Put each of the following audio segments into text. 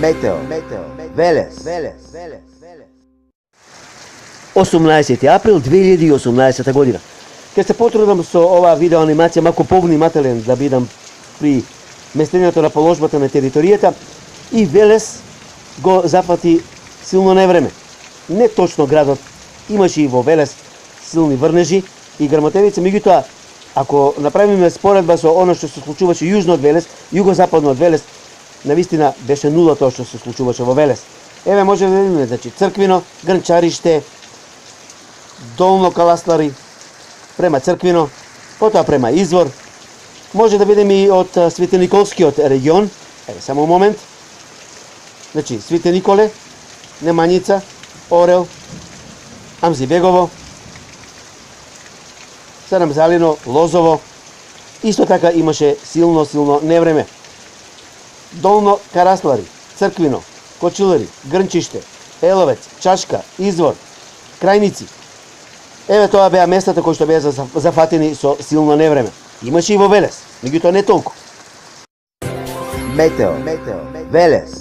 Метео Велес. 18. април 2018 година. Ке се потрудам со оваа видеоанимација малку повнимателен да бидам при местењето на положбата на територијата и Велес го зафати силно невреме. Не точно градот, имаше и во Велес силни врнежи и грмотевици, меѓутоа ако направиме споредба со оно што се случуваше јужно од Велес, југозападно од Велес, навистина беше нула тоа што се случуваше во Велес. Еве може да видиме, значи Црквино, Грнчариште, Долно Каласлари, према Црквино, потоа према Извор. Може да видиме и од Светениколскиот регион, еве само момент. Значи Свете Николе, Немањица, Орел, Амзибегово, Сарамзалино, Лозово. Исто така имаше силно невреме. Долно Караслари, Црквино, Кочилари, Грнчиште, Еловец, Чашка, Извор, Крајници. Еве тоа беа местата кои што беа зафатени со силно невреме. Имаше и во Велес, меѓутоа не толку. Метео Велес.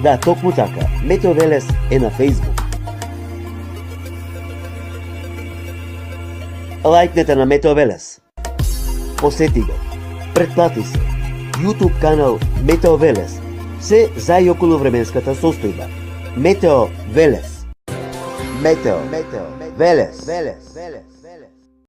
Да, токму така. Метео Велес е на Facebook. Лајкнете на Метео Велес. Посети го. Претплати се. YouTube канал Метео Велес. Се за и околу временската состојба. Метео Велес. Метео Велес.